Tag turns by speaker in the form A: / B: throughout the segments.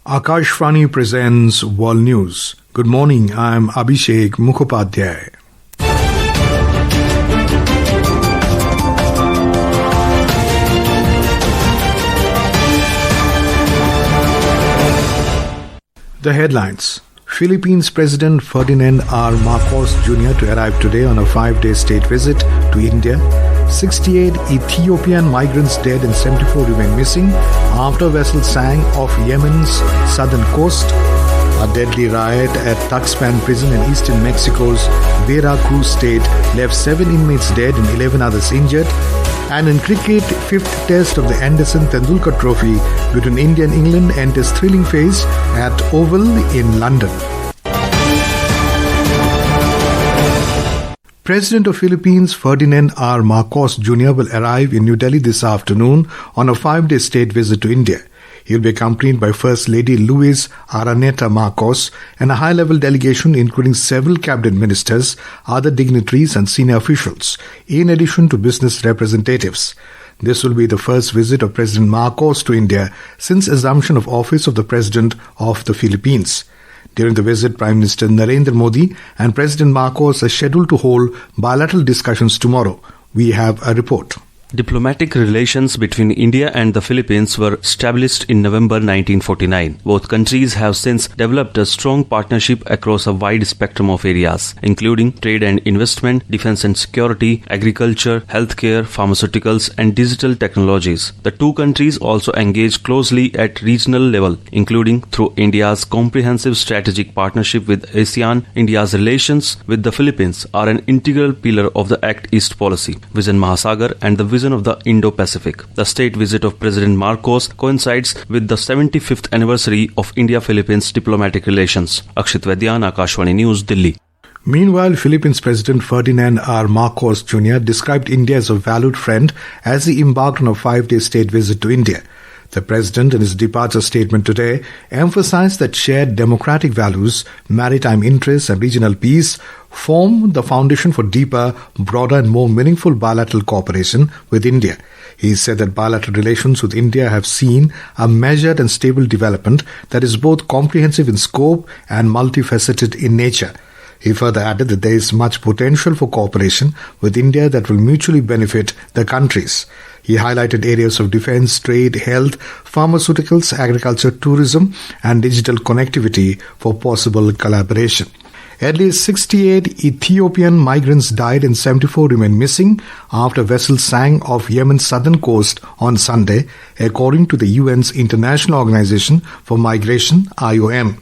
A: Akashvani presents World News. Good morning, I am Abhishek Mukhopadhyay. The headlines. Philippines President Ferdinand R. Marcos Jr. to arrive today on a 5-day state visit to India. 68 Ethiopian migrants dead and 74 remain missing after vessel sank off Yemen's southern coast. A deadly riot at Tuxpan prison in eastern Mexico's Veracruz state left 7 inmates dead and 11 others injured. And in cricket, 5th test of the Anderson Tendulkar Trophy between India and England enters thrilling phase at Oval in London. President of Philippines Ferdinand R. Marcos Jr. will arrive in New Delhi this afternoon on a 5-day state visit to India. He will be accompanied by First Lady Luis Araneta Marcos and a high-level delegation including several cabinet ministers, other dignitaries and senior officials, in addition to business representatives. This will be the first visit of President Marcos to India since assumption of office of the President of the Philippines. During the visit, Prime Minister Narendra Modi and President Marcos are scheduled to hold bilateral discussions tomorrow. We have a report.
B: Diplomatic relations between India and the Philippines were established in November 1949. Both countries have since developed a strong partnership across a wide spectrum of areas, including trade and investment, defense and security, agriculture, healthcare, pharmaceuticals, and digital technologies. The two countries also engage closely at regional level, including through India's comprehensive strategic partnership with ASEAN. India's relations with the Philippines are an integral pillar of the Act East policy, Vision Mahasagar, and the vision of the Indo-Pacific. The state visit of President Marcos coincides with the 75th anniversary of India-Philippines diplomatic relations. Akshit Vaidyan, Akashvani News, Delhi.
A: Meanwhile, Philippines President Ferdinand R. Marcos Jr. described India as a valued friend as he embarked on a 5-day state visit to India. The President, in his departure statement today, emphasized that shared democratic values, maritime interests and regional peace form the foundation for deeper, broader and more meaningful bilateral cooperation with India. He said that bilateral relations with India have seen a measured and stable development that is both comprehensive in scope and multifaceted in nature. He further added that there is much potential for cooperation with India that will mutually benefit the countries. He highlighted areas of defense, trade, health, pharmaceuticals, agriculture, tourism, and digital connectivity for possible collaboration. At least 68 Ethiopian migrants died and 74 remain missing after vessels sank off Yemen's southern coast on Sunday, according to the UN's International Organization for Migration, IOM.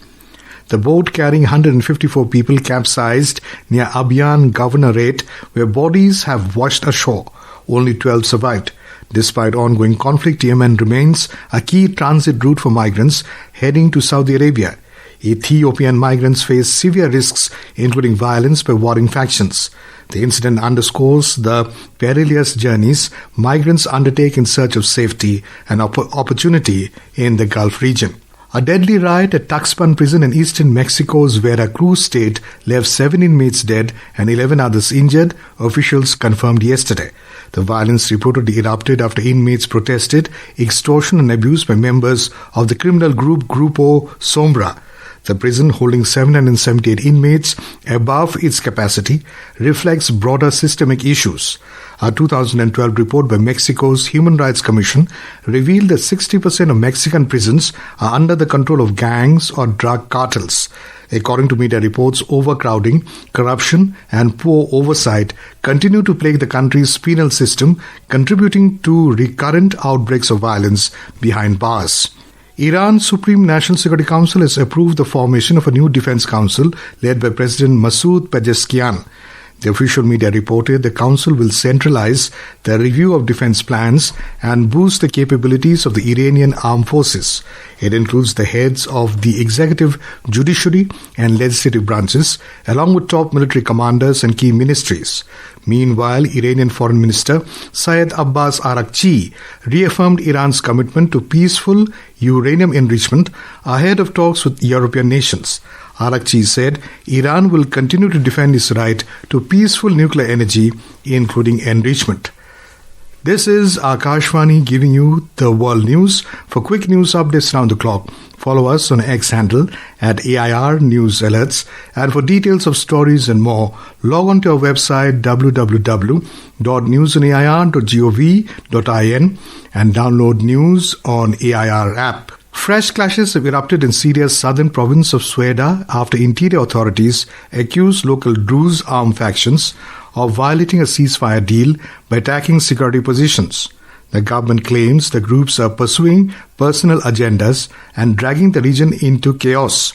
A: The boat carrying 154 people capsized near Abyan Governorate, where bodies have washed ashore. Only 12 survived. Despite ongoing conflict, Yemen remains a key transit route for migrants heading to Saudi Arabia. Ethiopian migrants face severe risks, including violence by warring factions. The incident underscores the perilous journeys migrants undertake in search of safety and opportunity in the Gulf region. A deadly riot at Tuxpan prison in eastern Mexico's Veracruz state left 7 inmates dead and 11 others injured, officials confirmed yesterday. The violence reportedly erupted after inmates protested extortion and abuse by members of the criminal group Grupo Sombra. The prison, holding 778 inmates above its capacity, reflects broader systemic issues. A 2012 report by Mexico's Human Rights Commission revealed that 60% of Mexican prisons are under the control of gangs or drug cartels. According to media reports, overcrowding, corruption and poor oversight continue to plague the country's penal system, contributing to recurrent outbreaks of violence behind bars. Iran's Supreme National Security Council has approved the formation of a new defense council led by President Masoud Pezeshkian. The official media reported the council will centralize the review of defense plans and boost the capabilities of the Iranian armed forces. It includes the heads of the executive, judiciary and legislative branches, along with top military commanders and key ministries. Meanwhile, Iranian Foreign Minister Syed Abbas Araghchi reaffirmed Iran's commitment to peaceful uranium enrichment ahead of talks with European nations. Araghchi said Iran will continue to defend its right to peaceful nuclear energy, including enrichment. This is Akashvani giving you the world news. For quick news updates round the clock, follow us on X handle at AIR News Alerts. And for details of stories and more, log on to our website www.newsonair.gov.in and download news on AIR app. Fresh clashes have erupted in Syria's southern province of Sueda after interior authorities accused local Druze armed factions of violating a ceasefire deal by attacking security positions. The government claims the groups are pursuing personal agendas and dragging the region into chaos.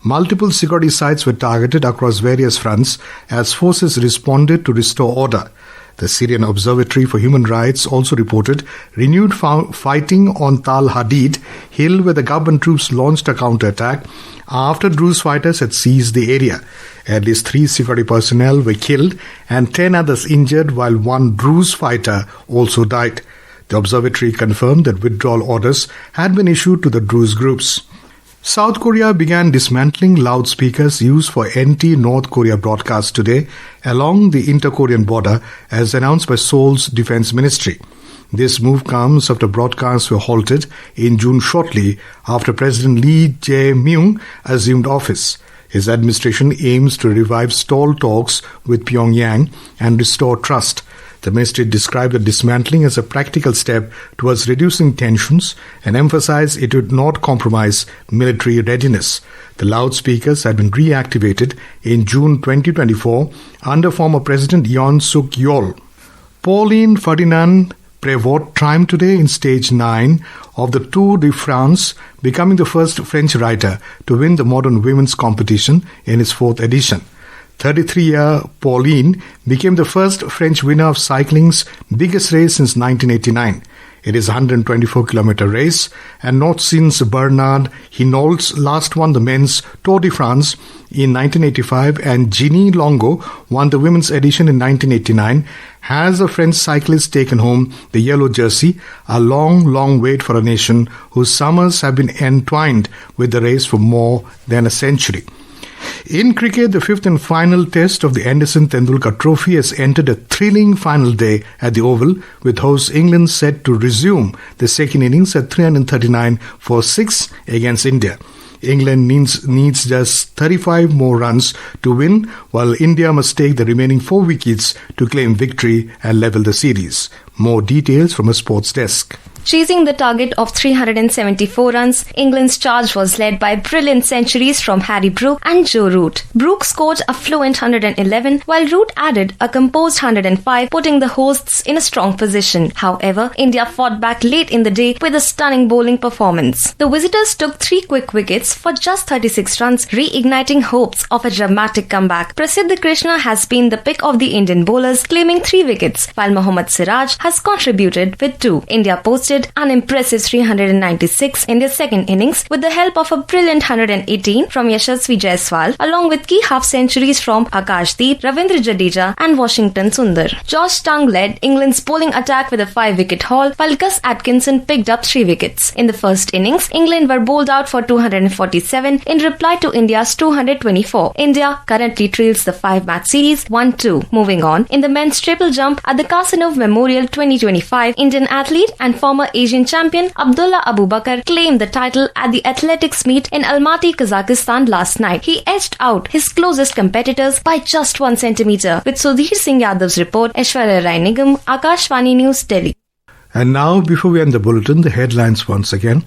A: Multiple security sites were targeted across various fronts as forces responded to restore order. The Syrian Observatory for Human Rights also reported renewed fighting on Tal Hadid hill, where the government troops launched a counterattack after Druze fighters had seized the area. At least 3 security personnel were killed and 10 others injured, while 1 Druze fighter also died. The observatory confirmed that withdrawal orders had been issued to the Druze groups. South Korea began dismantling loudspeakers used for anti-North Korea broadcasts today along the inter-Korean border, as announced by Seoul's defense ministry. This move comes after broadcasts were halted in June, shortly after President Lee Jae-myung assumed office. His administration aims to revive stalled talks with Pyongyang and restore trust. The ministry described the dismantling as a practical step towards reducing tensions and emphasized it would not compromise military readiness. The loudspeakers had been reactivated in June 2024 under former President Yoon Suk-yeol. Pauline Ferdinand-Prévot triumphed today in Stage 9 of the Tour de France, becoming the first French rider to win the modern women's competition in its 4th edition. 33-year Pauline became the first French winner of cycling's biggest race since 1989. It is a 124-kilometer race, and not since Bernard Hinault last won the men's Tour de France in 1985 and Ginny Longo won the women's edition in 1989 has a French cyclist taken home the yellow jersey, a long wait for a nation whose summers have been entwined with the race for more than a century. In cricket, the 5th and final test of the Anderson Tendulkar Trophy has entered a thrilling final day at the Oval, with host England set to resume the second innings at 339 for 6 against India. England needs just 35 more runs to win, while India must take the remaining 4 wickets to claim victory and level the series. More details from a sports desk.
C: Chasing the target of 374 runs, England's charge was led by brilliant centuries from Harry Brook and Joe Root. Brook scored a fluent 111, while Root added a composed 105, putting the hosts in a strong position. However, India fought back late in the day with a stunning bowling performance. The visitors took 3 quick wickets for just 36 runs, reigniting hopes of a dramatic comeback. Prasidh Krishna has been the pick of the Indian bowlers, claiming 3 wickets, while Mohammad Siraj has contributed with 2. India posted an impressive 396 in their second innings with the help of a brilliant 118 from Yashasvi Jaiswal, along with key half-centuries from Akashdeep, Ravindra Jadeja and Washington Sundar. Josh Tongue led England's bowling attack with a 5-wicket haul, while Gus Atkinson picked up 3 wickets. In the first innings, England were bowled out for 247 in reply to India's 224. India currently trails the 5-match series 1-2. Moving on, in the men's triple jump at the Kasparov Memorial 2025, Indian athlete and former Asian champion Abdullah Abu Bakar claimed the title at the athletics meet in Almaty, Kazakhstan last night. He edged out his closest competitors by just 1 centimeter. With Sudhir Singh Yadav's report, Aishwarya Rai Nigam, Akashvani News, Delhi.
A: And now, before we end the bulletin, the headlines once again.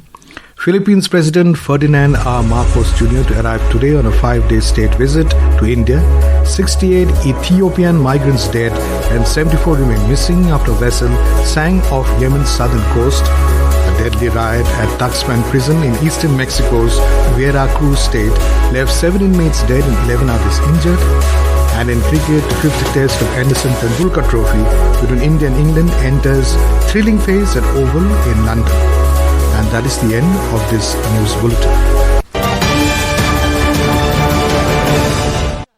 A: Philippines President Ferdinand R. Marcos Jr. to arrive today on a 5-day state visit to India. 68 Ethiopian migrants dead and 74 remain missing after a vessel sank off Yemen's southern coast. A deadly riot at Tuxpan prison in eastern Mexico's Veracruz state left 7 inmates dead and 11 others injured. And in cricket, the 5th test of Anderson Tendulkar Trophy between India and England enters thrilling phase at Oval in London. And that is the end of this news bulletin.